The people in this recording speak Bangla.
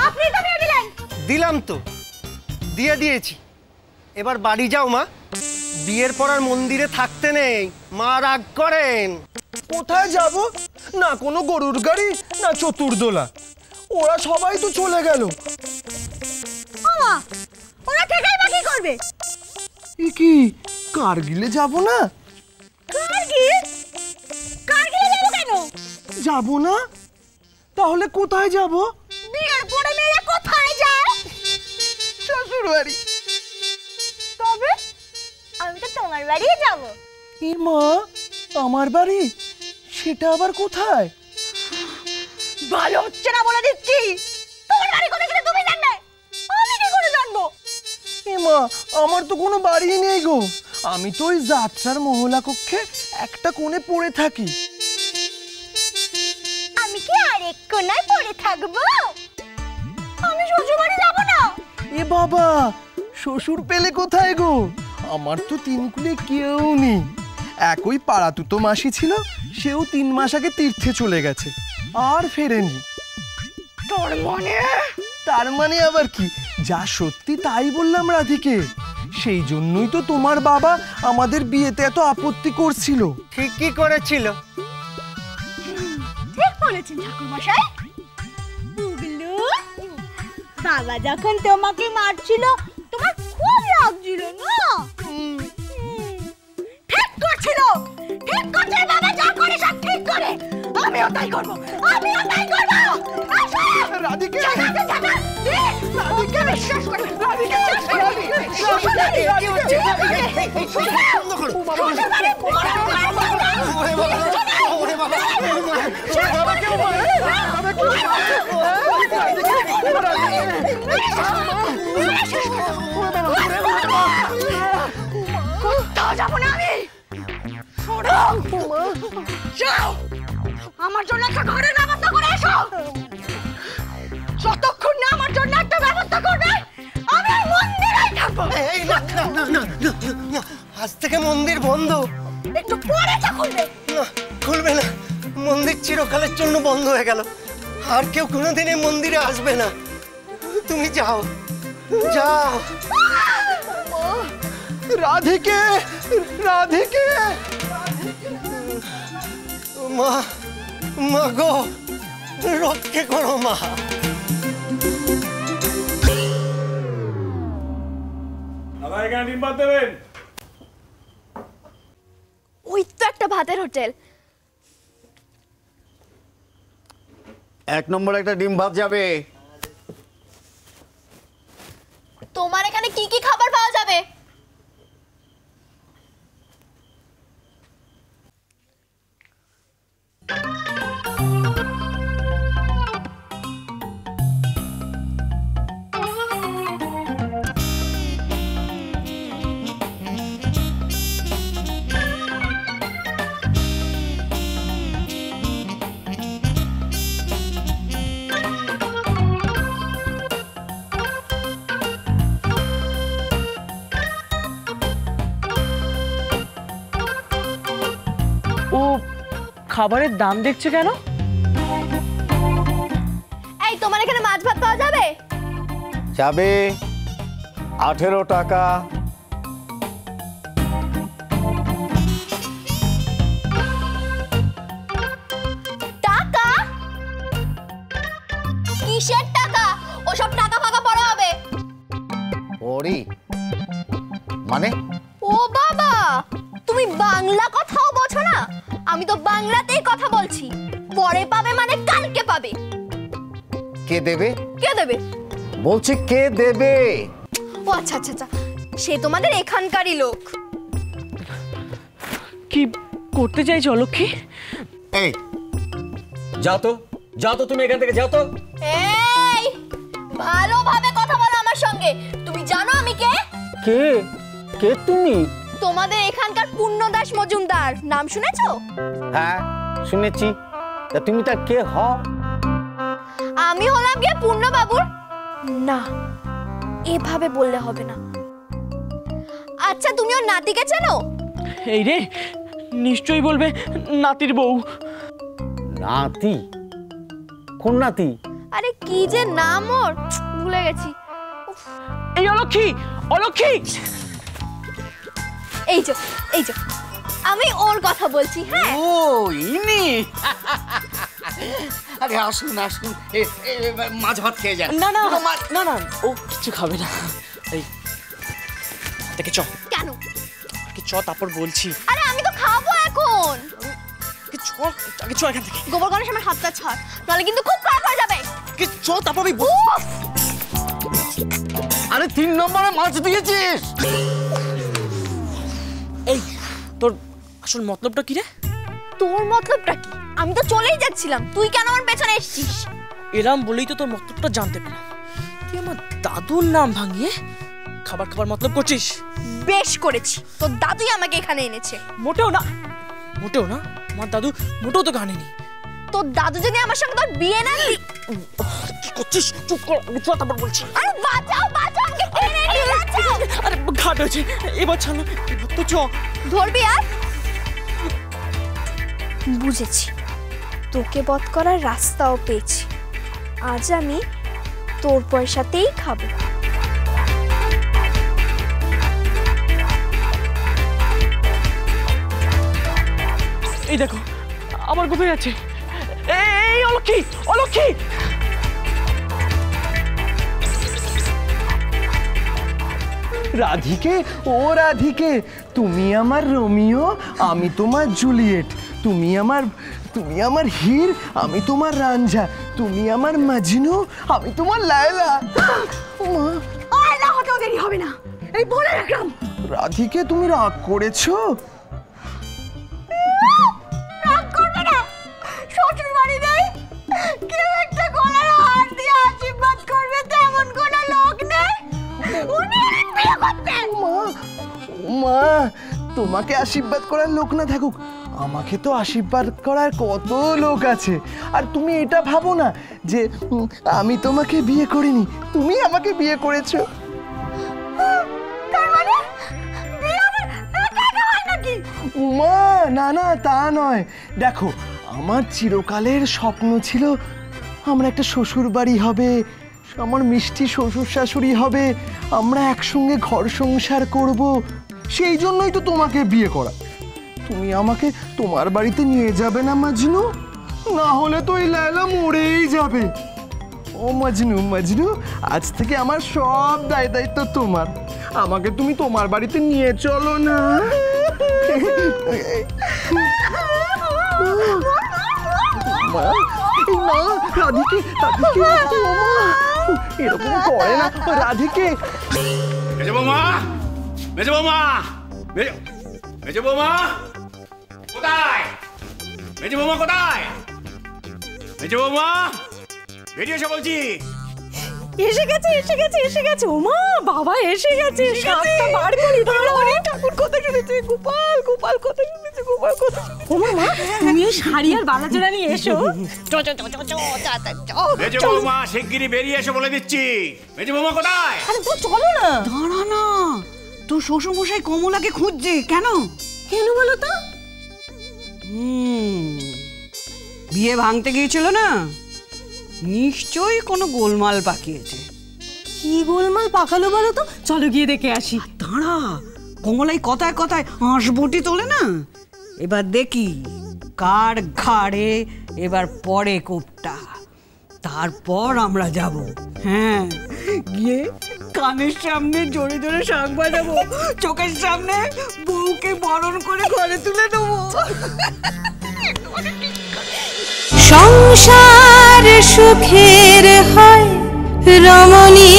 আপনি তো বিয়ে দিলেন। দিলাম তো, দিয়ে দিয়েছি। এবার বাড়ি যাও মা, বিয়ের পর আর মন্দিরে থাকতে নেই, মা রাগ করেন। কোথায় যাব? না কোনো গরুর গাড়ি, না চতুর্দোলা, ওরা সবাই তো চলে গেল। ওমা, ওরা থেকেই বা কি করবে? কি কার্গিলে যাব না? কার্গিল? কার্গিলে যাবো কেন? যাব না? তাহলে কোথায় যাব? বিয়ের পরে মেয়েরা কোথায় যায়? শ্বশুর বাড়ি। তবে আমি তো তোমার বাড়ি যাব। এ মা, আমার বাড়ি? সেটা আবার কোথায়? ভালো হচ্ছে না বলে দিচ্ছি। তোমার বাড়ি কোথায় সেটা তুমি জানবে, আমি কি করে জানবো? এ মা, আমার তো কোনো বাড়ি নেই গো। আমি তো ওই যাত্রার মহলা কক্ষে একটা কোণে পড়ে থাকি। আমি কি আরেক কোণায় পড়ে থাকবো? আমি শ্বশুর বাড়ি যাব না। এ বাবা, শ্বশুর পেলে কোথায় গো? আমার তো তিনকুলে কেউ নেই। একই পাড়া তুতো মাসি ছিল, সেও 3 মাস আগে তীর্থে চলে গেছে, আর ফেরেনি। তার মানে আবার কি? যা সত্যি তাই বললাম রাধিকে। সেই জন্যই তো তোমার বাবা আমাদের বিয়েতে এত আপত্তি করছিল। ঠিকই করেছিল। ঠিক বলেছেন ঠাকুরমশাই। বুবলু, বাবা যখন তোমাকে মারছিল তোমার খুব লাগছিল না? ঠিক করছিল, ঠিক করছে। বাবা যা করে সব ঠিক করে। আমিও তাই করবো, আমিও তাই করবো। রাধিকে, রাধিকে বিশ্বাস করে, রাধিকে কোথাও যাবো না আমি। যাও, আমার জন্য একটা ঘরের ব্যবস্থা করে এসো। যতক্ষণ না আমার জন্য একটা ব্যবস্থা করবে আমি আর মন্দিরেই থাকবো। আজ থেকে মন্দির বন্ধ। একটু পরে তা খুলবে। না, খুলবে না। মন্দির চিরকালের জন্য বন্ধ হয়ে গেল। আর কেউ কোনোদিন এই মন্দিরে আসবে না। তুমি যাও, যাও। রাধিকে, রাধিকে। মা, মা গো, রক্ষে করো মা। আমার এখানে ডিম ভাত দেবেন। ওই তো একটা ভাতের হোটেল। 1 নম্বর একটা ডিম ভাত যাবে। তোমার এখানে কি কি খাবার পাওয়া যাবে? ও খাবারের দাম দেখছে কেন? এই তোমার এখানে মাছ ভাত পাওয়া যাবে? যাবে 18 টাকা। টাকা? কিসের টাকা? ওসব টাকা ফাঁকা পড়া হবে। ওরি মানে? ও বাবা, তুমি বাংলা কথাও বোঝো না? আমি তো বাংলাতেই কথা বলছি। পরে পাবে মানে কালকে পাবে। কে দেবে? কে দেবে? বলছি কে দেবে? ও আচ্ছা আচ্ছা আচ্ছা, সে তোমাদের এখানকারই লোক। কি করতে চাইছো অলক্ষী? এই যাও তো, যাও তো, তুমি এখান থেকে যাও তো। এই, ভালোভাবে কথা বলো আমার সঙ্গে। তুমি জানো আমি কে? কে? কে তুমি? তোমাদের এখানকার পূর্ণদাস মজুমদার, নাম শুনেছো? হ্যাঁ শুনেছি। তা তুমি তার কে হও? আমি হলাম গিয়ে পূর্ণবাবুর। না, এভাবে বললে হবে না। আচ্ছা, তুমি ওর নাতিকে চেনো? এই রে, নিশ্চয়ই বলবে নাতির বউ। নাতি? কোন নাতি? আরে কি যে নাম ওর, ভুলে গেছি। এই অলক্ষী, অলক্ষী! এই যে আমি ওর কথা বলছি। হ্যাঁ, ও ইনি। আরে আসুন আসুন, মাছ ভাত খেয়ে যান। না না না না, ও কিছু খাবে না। এই দেখে চ, কেন? চ তারপর বলছি। আরে আমি তো খাবো এখন। চ আগে, চ এখান থেকে। গোবর গণেশ আমার হাতটা ছাড়, নাহলে কিন্তু খুব খারাপ হয়ে যাবে। চ তারপর আমি উফ! আরে 3 নম্বরে মাছ দিয়েছিস। এই তোর আসল মতলবটা কি রে? তোর মতলবটা কি? আমি তো চলেই যাচ্ছিলাম, তুই কেন আমার পেছনে এসেছিস? এলাম বলেই তো তোর মতলবটা জানতে পেলাম। তুই আমার দাদুর নাম ভাঙিয়ে খাবার খাবার মতলব করছিস। বেশ করেছি, তোর দাদুই আমাকে এখানে এনেছে। মোটেও না, মোটেও না, আমার দাদু মোটেও তো গানেনি। তোর দাদু যদি আমার সঙ্গে তোর বিয়ে না কি করছিস? চুপ কর, চ তারপর বলছি। আরে বাঁচাও, আমাকে টেনে নিয়ে বাঁচাও। আরে ঘাট হয়েছে, এবার ছাড় না, এবার তো চ। ধরবি আর? বুঝেছি, তোকে বধ করার রাস্তাও পেয়েছি। আজ আমি তোর পয়সাতেই খাবো। এই দেখো আবার কোথায় যাচ্ছে? এই অলক্ষী, অলক্ষী! রাধিকে, ও রাধিকে, তুমি আমার রোমিও, আমি তোমার জুলিয়েট। তুমি আমার হীর, আমি তোমার রাঞ্ঝা। তুমি আমার মাজনু, আমি তোমার লায়লা। মা, আর না হতেও দেরি হবে না, এই বলে রাখলাম। রাধিকে, তুমি রাগ করেছো? রাগ করবে না? শ্বশুর বাড়ি নেই, কেউ একটা গলার হার দিয়ে আশীর্বাদ করবে তেমন কোনো লোক নেই। উনি বিয়ে করবে। মা, তোমাকে আশীর্বাদ করার লোক না থাকুক, আমাকে তো আশীর্বাদ করার কত লোক আছে। আর তুমি এটা ভাবো না যে আমি তোমাকে বিয়ে করিনি, তুমি আমাকে বিয়ে করেছো। তার মানে বিয়ে আমার একা একা হয় নাকি? মা, না না, তা নয়। দেখো, আমার চিরকালের স্বপ্ন ছিল আমরা একটা শ্বশুর বাড়ি হবে, আমার মিষ্টি শ্বশুর শাশুড়ি হবে, আমরা একসঙ্গে ঘর সংসার করব। সেই জন্যই তো তোমাকে বিয়ে করা। তুমি আমাকে তোমার বাড়িতে নিয়ে যাবে না মাজনু? না হলে তো এই লায়লা মরেই যাবে। ও মাজনু, মাজনু, আজ থেকে আমার সব দায়িত্ব তোমার। আমাকে তুমি তোমার বাড়িতে নিয়ে চলো না। মা, না, রাধিকে, রাধিকে, ও মা, এরকম করে না রাধিকে। মেজো বৌমা, মেজো বৌমা, মেজো বৌমা কোথায়? মেজো বৌমা কোথায়? মেজো বৌমা, বেরিয়ে এসে বলছি। এসে গেছে। ওমা, বাবা এসে গেছে। সাতটা বার করি ধরে ঠাকুর কথা শুনেছে, গোপাল গোপাল কথা শুনেছে, গোপাল কথা শুনেছে। ওমা মা, তুমি এই শাড়ি আর বালাজোড়া নিয়ে এসো। মেজো বৌমা শিগগিরই বেরিয়ে এসে বলে দিচ্ছি। মেজো বৌমা কোথায়? আরে তো চলো না। দাঁড়া না, তোর শ্বশুর মশাই কমলাকে খুঁজছে। কেন কেন বলো তো? বিয়ে ভাঙতে গিয়েছিল না, নিশ্চয়ই কোনো গোলমাল পাকিয়েছে। কি গোলমাল পাকালো বলো তো? চলো গিয়ে দেখে আসি। দাঁড়া, কমলাই কথায় কথায় হাঁসবটি তোলে না। এবার দেখি কার ঘাড়ে এবার পড়ে কোপটা, তারপর আমরা যাব। হ্যাঁ, গিয়ে কানের সামনে জোরে জোরে শাঁখ বাজাবো, চোখের সামনে বউকে বরণ করে ঘরে তুলে দেবো। সংসার সুখের হয় রমণী।